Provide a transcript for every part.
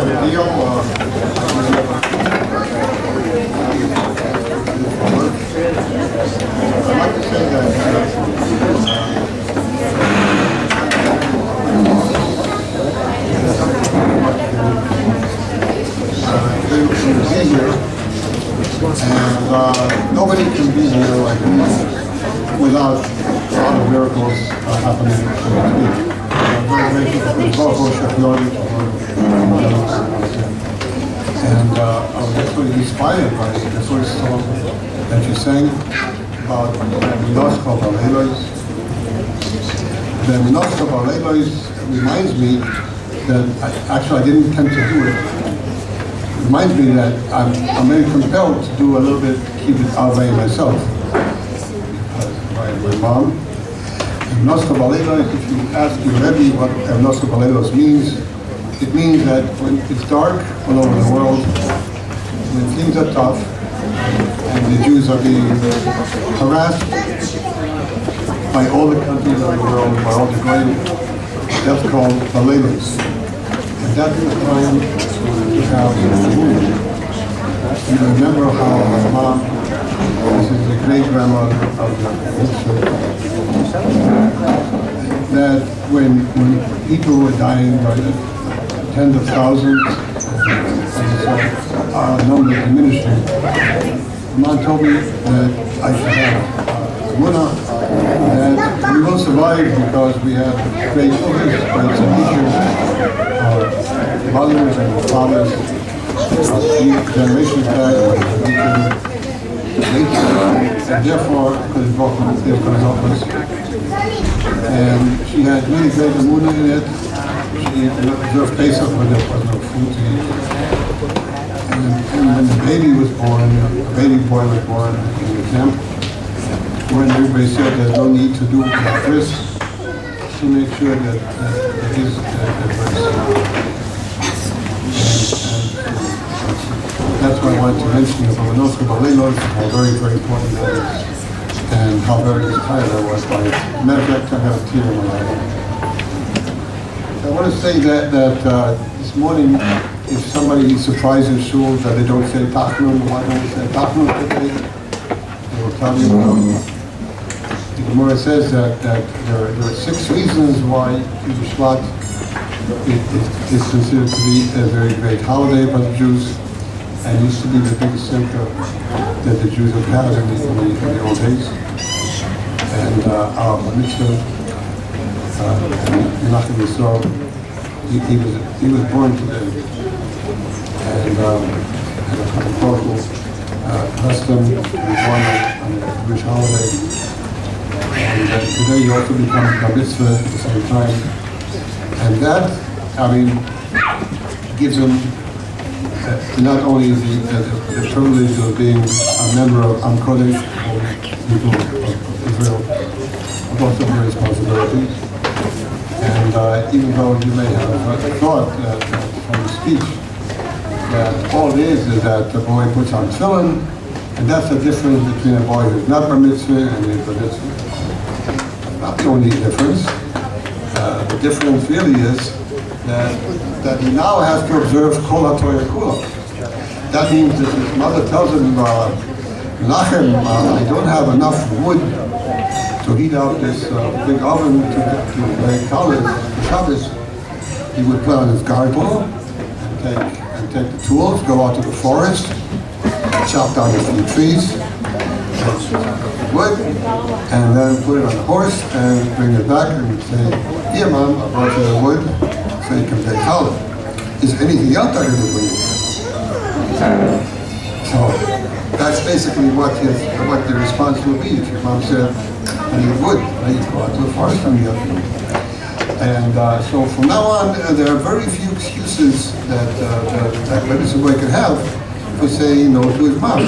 have a deal. I'd like to say that and nobody can be here like this without a lot of miracles happening. I'm very grateful for and I was actually inspired by the first song that you sang about the Menachem Yisroel Lindner reminds me that I didn't intend to do it. It reminds me that I'm very compelled to do a little bit, keep it away myself. My mom, Menachem Yisroel, if you ask your Rebbe what Menachem Yisroel means, it means that when it's dark all over the world, when things are tough, and the Jews are being harassed by all the countries of the world, by all the goyim, that's called Balelos. And that's the time to have the moon. And I remember how my mom, this is the great-grandmother of the that when people were dying by the tens of thousands, and so our number diminishing, Mom told me that I should have Muna, that we will survive because we have great leaders, great teachers, our mothers and fathers, generations back, and therefore, because it's going to help us. And she had really great Muna in it. She observed Pesach when there was no food to eat. And when the baby was born, a baby boy was born in the camp, when everybody said there's no need to do like this, she made sure that his that's why I wanted to mention about Menachem Yisroel, how very, very important that is, and how very inspired I was by it. Matter of fact, I have a tear in my eye. I want to say that this morning, if somebody surprises shul that they don't say Tachnun, why don't they say Tachnun today? They will tell you the Gemara says that there are 6 reasons why Shvat is considered to be a very great holiday by the Jews, and used to be the biggest center that the Jews have had in the old days. And our mitzva, Menachem Yisroel, he was born today, and had a powerful custom to be born on a Jewish holiday. And today he also becomes bar mitzvah at the same time. And that, gives him not only the privilege of being a member of Am Kodesh, people of Israel, but also the responsibilities. And even though you may have thought from the speech that all it is that the boy puts on tefillin, and that's the difference between a boy who's not bar mitzvah and is bar mitzvah. Not the only difference. The difference really is that he now has to observe Kol HaTorah Kula. That means that his mother tells him, Menachem, I don't have enough wood to heat out this big oven to make college for Shabbos. He would put on his gargle and take the tools, go out to the forest, chop down a few trees, wood, and then put it on the horse and bring it back and say, here, Mom, I brought you the wood so you can make challah. Is there anything else I can do for you? So that's basically what the response will be if your mom said, I need wood, I need to go out to the forest and get it. And so from now on, there are very few excuses that this boy can have for saying no to his mom.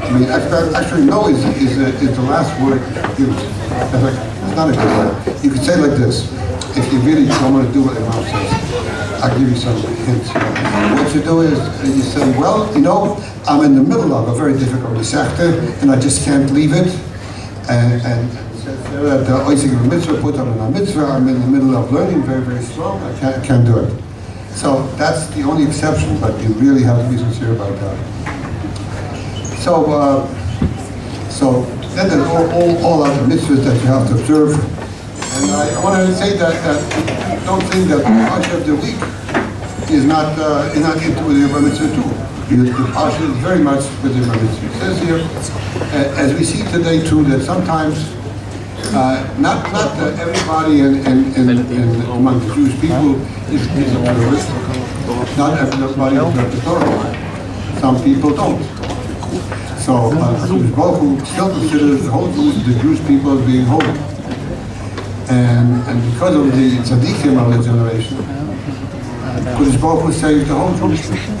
Actually, no is the last word used. It's not a good word. You could say it like this: if you really don't want to do what your mom says, I'll give you some hints. What you do is you say, well, I'm in the middle of a very difficult Masechta, and I just can't leave it. And the mitzvah put on a mitzvah. I'm in the middle of learning, very, very strong. I can't do it. So that's the only exception, but you really have to be sincere about that. So then there's all other mitzvahs that you have to observe. And I want to say that don't think that much of the week is not into the bar mitzvah too. Because the parsha is very much with the bar mitzvah. It says here, as we see today too, that sometimes not everybody among the Jewish people is observant. Not everybody observes the Torah. Some people don't. So Hakadosh Baruch Hu still considers the whole the Jewish people as being holy. And because of the tzaddikim of the generation, Hakadosh Baruch Hu saved the whole Jewish people.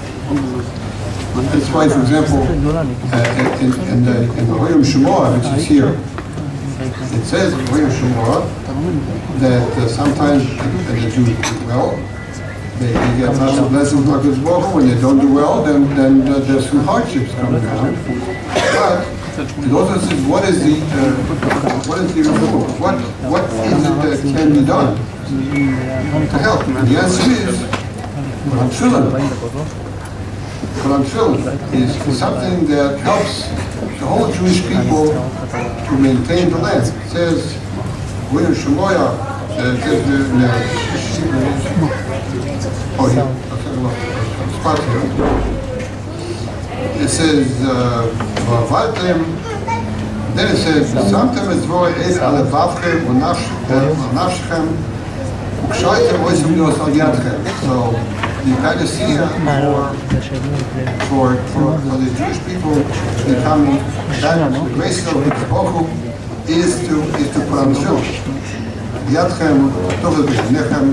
That's why, for example, in the Hoyom Shemor, which is here, it says in Hoyom Shemor that sometimes the Jews do well. They get lots of blessings from Hakadosh Baruch Hu. When they don't do well, then there's some hardships coming down. But it also says what is the reward? What is it that can be done to help? And the answer is Kolam Tefillin is something that helps the whole Jewish people to maintain the land. It says Hoyom Shemoya. It says, then it says, sometimes it's very eid al levavchem u'nafshechem u'kshaytem oisem lios al yadchem. So you kind of see here for the Jewish people becoming that the grace of the Baruch Hu is to put on the tefillin. Yadchem, Menachem,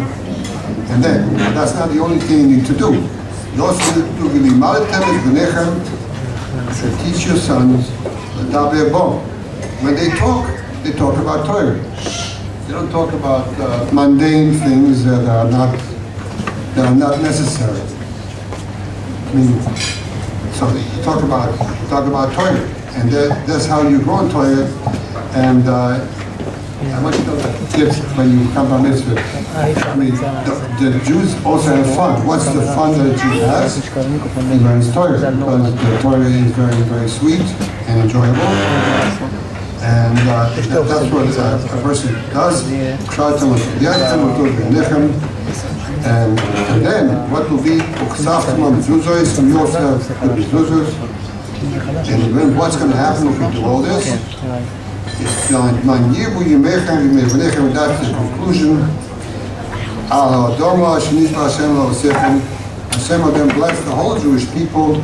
and then, but that's not the only thing you need to do. You also need to do Menachem, to teach your sons the daber bo. When they talk about Torah. They don't talk about mundane things that are not necessary. I mean, so you talk about Torah, and that's how you grow in Torah, and. I want you to know that kids, when you come to mitzvah, I mean, the Jews also have fun. What's the fun that a Jew has? He learns Torah, because the Torah is very, very sweet and enjoyable. And that's what a person does. And then, what will be, you also have good mezuzos. And what's going to happen if you do all this? That's the conclusion. Hashem will bless the whole Jewish people to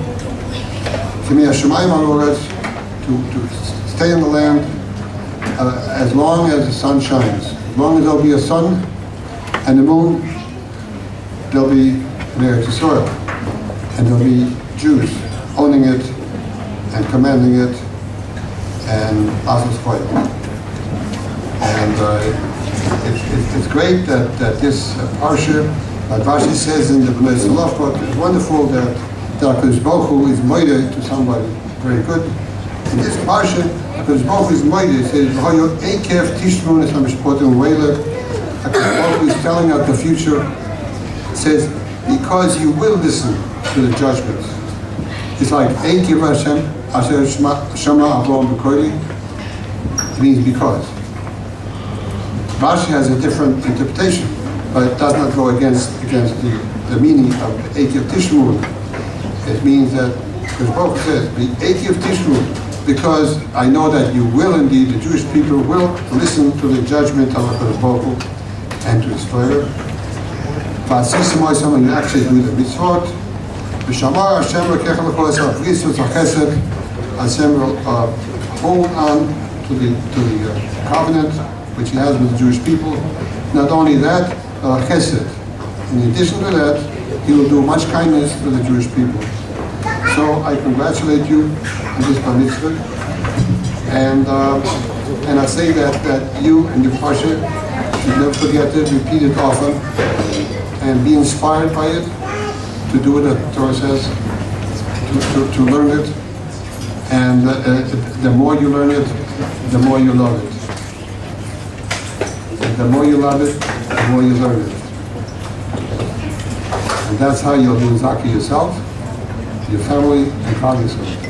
stay in the land as long as the sun shines. As long as there'll be a sun and the moon, there'll be an Eretz Yisrael. And there'll be Jews owning it and commanding it and Asas Koyel. And it's great that this parsha, like Rashi says in the Bnei Salafot, it's wonderful that Hakadosh Baruch Hu is moide to somebody very good. In this parsha, Hakadosh Baruch Hu is moide. It says, Hakadosh Baruch Hu is telling out the future. It says, because you will listen to the judgments. It's like Eikev Hashem. It means because. Rashi has a different interpretation, but it does not go against the meaning of Eikev Tishmur. It means that, because Baruch says, the Eikev Tishmur, because I know that you will indeed, the Jewish people will listen to the judgment of the Baruch Hu and to his Torah. But when you actually do the mitzvot, Hashem will hold on to the covenant which he has with the Jewish people. Not only that, chesed. In addition to that, he will do much kindness to the Jewish people. So I congratulate you on this bar mitzvah, and I say that you and your parsha should never forget it, repeat it often, and be inspired by it, to do what the Torah says, to learn it. And the more you learn it, the more you love it. And the more you love it, the more you learn it. And that's how you'll be Zaki yourself, your family, and Klal Yisrael.